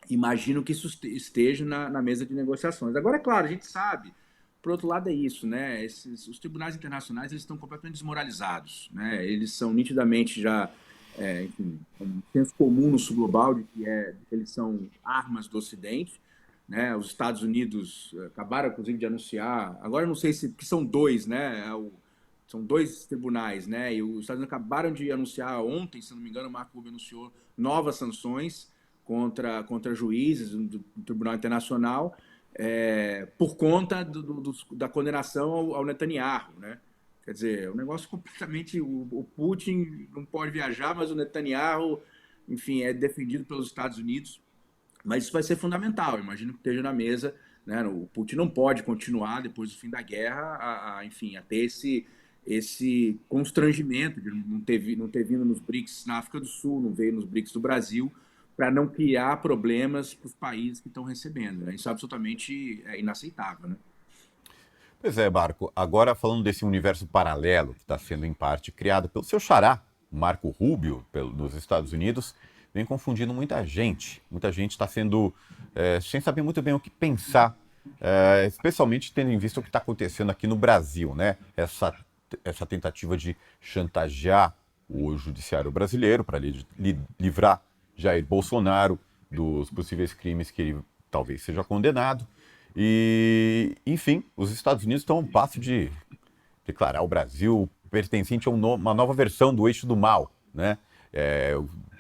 imagino que isso esteja na mesa de negociações. Agora, é claro, a gente sabe, por outro lado é isso, né? Os tribunais internacionais eles estão completamente desmoralizados, né? Eles são nitidamente já, enfim, um senso comum no sul global de que eles são armas do Ocidente, né? Os Estados Unidos acabaram, inclusive, de anunciar, agora eu não sei se, porque são dois, né? São dois tribunais, né? E os Estados Unidos acabaram de anunciar ontem, se não me engano, o Marco Rubio anunciou novas sanções contra juízes do Tribunal Internacional por conta da condenação ao Netanyahu, né? Quer dizer, é um negócio completamente... O Putin não pode viajar, mas o Netanyahu, enfim, é defendido pelos Estados Unidos. Mas isso vai ser fundamental, imagino que esteja na mesa, né? O Putin não pode continuar, depois do fim da guerra, enfim, a ter esse constrangimento de não ter vindo nos BRICS na África do Sul, não veio nos BRICS do Brasil, para não criar problemas para os países que estão recebendo. Né? Isso é absolutamente inaceitável. Né? Pois é, Marco. Agora falando desse universo paralelo que está sendo, em parte, criado pelo seu xará, Marco Rubio, nos Estados Unidos, vem confundindo muita gente. Muita gente está sendo sem saber muito bem o que pensar, especialmente tendo em vista o que está acontecendo aqui no Brasil, né? Essa tentativa de chantagear o judiciário brasileiro para livrar Jair Bolsonaro dos possíveis crimes que ele talvez seja condenado. E, enfim, os Estados Unidos estão a um passo de declarar o Brasil pertencente a uma nova versão do eixo do mal, né?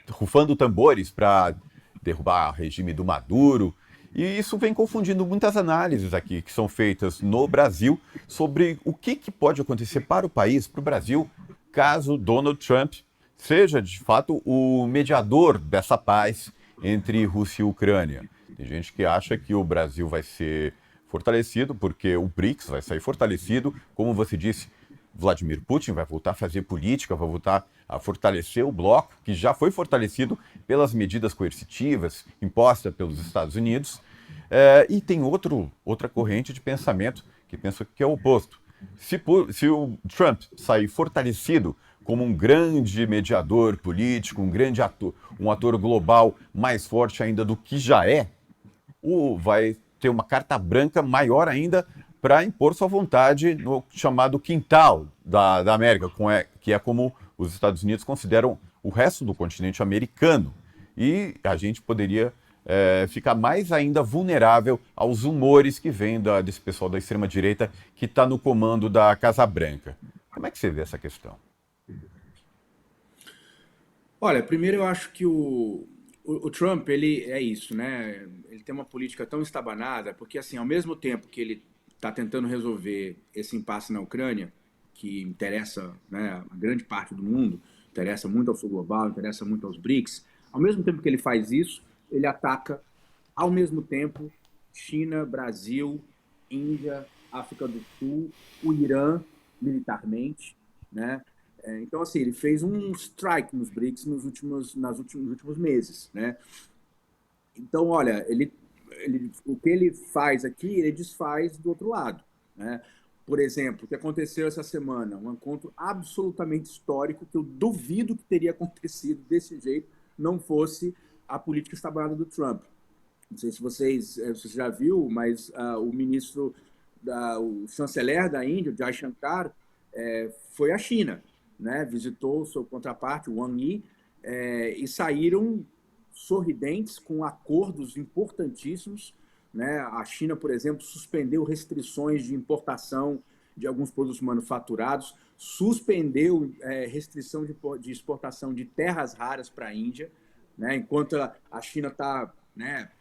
Rufando tambores para derrubar o regime do Maduro. E isso vem confundindo muitas análises aqui que são feitas no Brasil sobre o que pode acontecer para o país, para o Brasil, caso Donald Trump seja, de fato, o mediador dessa paz entre Rússia e Ucrânia. Tem gente que acha que o Brasil vai ser fortalecido porque o BRICS vai sair fortalecido. Como você disse, Vladimir Putin vai voltar a fazer política, vai voltar a fortalecer o bloco, que já foi fortalecido pelas medidas coercitivas impostas pelos Estados Unidos. E tem outra corrente de pensamento que pensa que é o oposto. Se o Trump sair fortalecido como um grande mediador político, um grande ator, um ator global mais forte ainda do que já é, ou vai ter uma carta branca maior ainda para impor sua vontade no chamado quintal da América, que é como os Estados Unidos consideram o resto do continente americano. E a gente poderia ficar mais ainda vulnerável aos humores que vêm desse pessoal da extrema-direita que está no comando da Casa Branca. Como é que você vê essa questão? Olha, primeiro eu acho que o Trump, ele é isso, né? Ele tem uma política tão estabanada, porque assim, ao mesmo tempo que ele está tentando resolver esse impasse na Ucrânia, que interessa, né, a grande parte do mundo, interessa muito ao sul global, interessa muito aos BRICS, ao mesmo tempo que ele faz isso, ele ataca, ao mesmo tempo, China, Brasil, Índia, África do Sul, o Irã, militarmente, né? Então, assim, ele fez um strike nos BRICS nos últimos meses, né? Então, olha, o que ele faz aqui, ele desfaz do outro lado, né? Por exemplo, o que aconteceu essa semana, um encontro absolutamente histórico que eu duvido que teria acontecido desse jeito não fosse a política estabanada do Trump. Não sei se você já viu, mas o ministro, o chanceler da Índia, o Jai Shankar, foi à China, né? Visitou o seu contraparte, o Wang Yi, e saíram sorridentes com acordos importantíssimos, né? A China, por exemplo, suspendeu restrições de importação de alguns produtos manufaturados, suspendeu restrição de exportação de terras raras para a Índia, né? Enquanto a China está, né,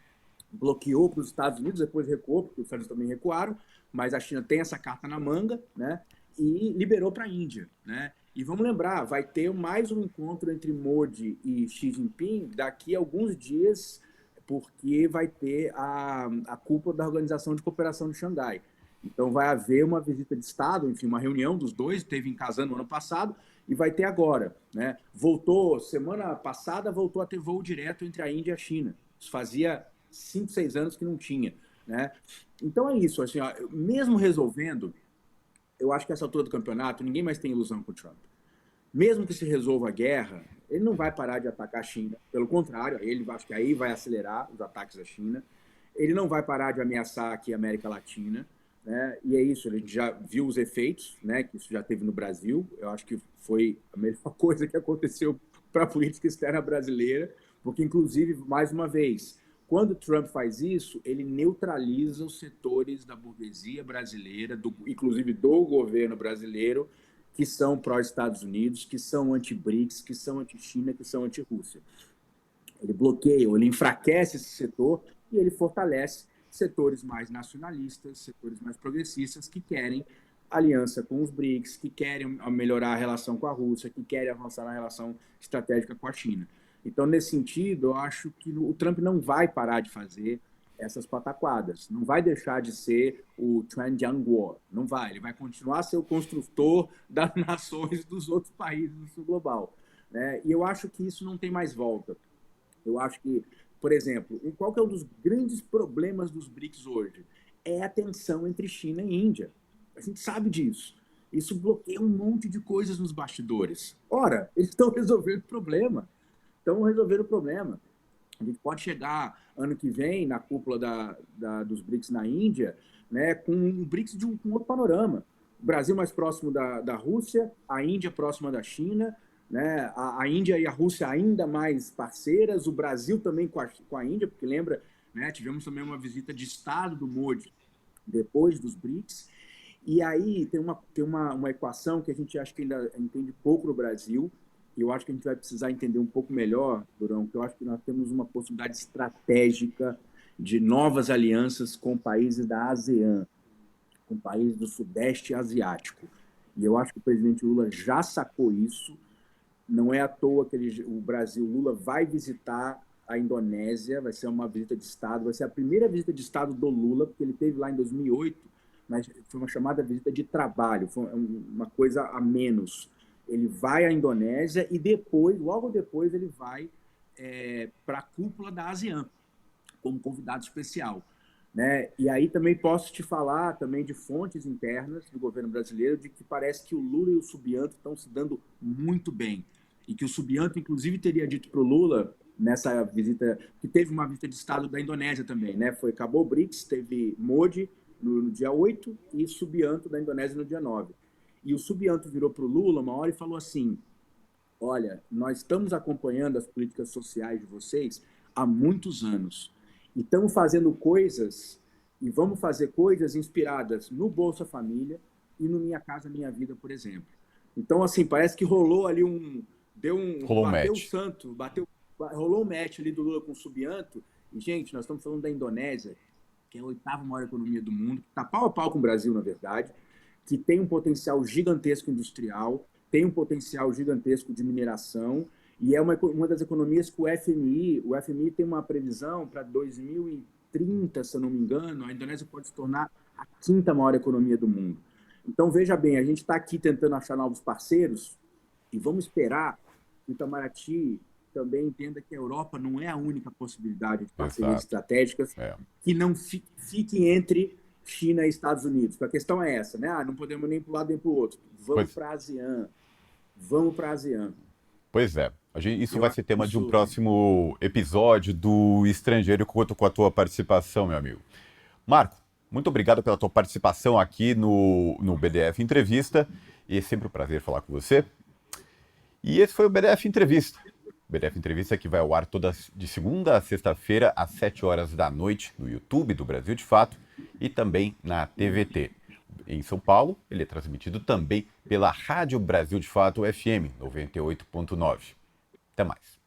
bloqueou para os Estados Unidos, depois recuou, porque os Estados Unidos também recuaram, mas a China tem essa carta na manga, né? E liberou para a Índia, né? E vamos lembrar, vai ter mais um encontro entre Modi e Xi Jinping daqui a alguns dias, porque vai ter a cúpula da Organização de Cooperação de Xangai. Então vai haver uma visita de Estado, enfim, uma reunião dos dois, teve em Kazan no ano passado, e vai ter agora, né? Semana passada, voltou a ter voo direto entre a Índia e a China. Isso fazia 5, 6 anos que não tinha, né? Então é isso, assim, ó, mesmo resolvendo, eu acho que essa altura do campeonato, ninguém mais tem ilusão com o Trump. Mesmo que se resolva a guerra, ele não vai parar de atacar a China. Pelo contrário, acho que aí vai acelerar os ataques à China. Ele não vai parar de ameaçar aqui a América Latina, né? E é isso, a gente já viu os efeitos, né, que isso já teve no Brasil. Eu acho que foi a melhor coisa que aconteceu para a política externa brasileira, porque, inclusive, mais uma vez, quando Trump faz isso, ele neutraliza os setores da burguesia brasileira, inclusive do governo brasileiro, que são pró-Estados Unidos, que são anti-BRICS, que são anti-China, que são anti-Rússia. Ele bloqueia, ele enfraquece esse setor e ele fortalece setores mais nacionalistas, setores mais progressistas, que querem aliança com os BRICS, que querem melhorar a relação com a Rússia, que querem avançar na relação estratégica com a China. Então, nesse sentido, eu acho que o Trump não vai parar de fazer essas pataquadas, não vai deixar de ser o Tianjin War, não vai, ele vai continuar a ser o construtor das nações dos outros países do sul global, né? E eu acho que isso não tem mais volta. Eu acho que, por exemplo, qual que é um dos grandes problemas dos BRICS hoje? É a tensão entre China e Índia. A gente sabe disso. Isso bloqueia um monte de coisas nos bastidores. Ora, eles estão resolvendo o problema. A gente pode chegar ano que vem na cúpula dos BRICS na Índia, né, com um BRICS com outro panorama. O Brasil mais próximo da Rússia, a Índia próxima da China, né, a Índia e a Rússia ainda mais parceiras, o Brasil também com a Índia, porque lembra, né, tivemos também uma visita de Estado do Modi depois dos BRICS. E aí tem uma equação que a gente acha que ainda entende pouco no Brasil, e eu acho que a gente vai precisar entender um pouco melhor, Durão, que eu acho que nós temos uma possibilidade estratégica de novas alianças com países da ASEAN, com países do Sudeste Asiático. E eu acho que o presidente Lula já sacou isso. Não é à toa que o Lula vai visitar a Indonésia, vai ser uma visita de Estado, vai ser a primeira visita de Estado do Lula, porque ele teve lá em 2008, mas foi uma chamada visita de trabalho, foi uma coisa a menos. Ele vai à Indonésia e logo depois, ele vai para a cúpula da ASEAN, como convidado especial, né? E aí também posso te falar também de fontes internas do governo brasileiro de que parece que o Lula e o Subianto estão se dando muito bem. E que o Subianto, inclusive, teria dito para o Lula, nessa visita, que teve uma visita de Estado da Indonésia também, né? Acabou o BRICS, teve Modi no dia 8 e Subianto da Indonésia no dia 9. E o Subianto virou para o Lula uma hora e falou assim: olha, nós estamos acompanhando as políticas sociais de vocês há muitos anos. E estamos fazendo coisas, e vamos fazer coisas inspiradas no Bolsa Família e no Minha Casa Minha Vida, por exemplo. Então, assim, parece que rolou ali bateu o santo, rolou um match ali do Lula com o Subianto. E, gente, nós estamos falando da Indonésia, que é a 8ª maior economia do mundo, que está pau a pau com o Brasil, na verdade, que tem um potencial gigantesco industrial, tem um potencial gigantesco de mineração, e é uma das economias que o FMI tem uma previsão para 2030, se eu não me engano, a Indonésia pode se tornar a 5ª maior economia do mundo. Então, veja bem, a gente está aqui tentando achar novos parceiros e vamos esperar que o Itamaraty também entenda que a Europa não é a única possibilidade de parcerias estratégicas que não fiquem entre China e Estados Unidos. A questão é essa, né? Não podemos nem para um lado nem para o outro. Vamos para a ASEAN. Vamos para a ASEAN. Pois é. Isso vai ser tema de um próximo episódio do Estrangeiro. Conto com a tua participação, meu amigo. Marco, muito obrigado pela tua participação aqui no BDF Entrevista. E é sempre um prazer falar com você. E esse foi o BDF Entrevista. O BDF Entrevista que vai ao ar de segunda a sexta-feira, às 7 horas da noite, no YouTube do Brasil de Fato e também na TVT. Em São Paulo, ele é transmitido também pela Rádio Brasil de Fato FM 98.9. Até mais.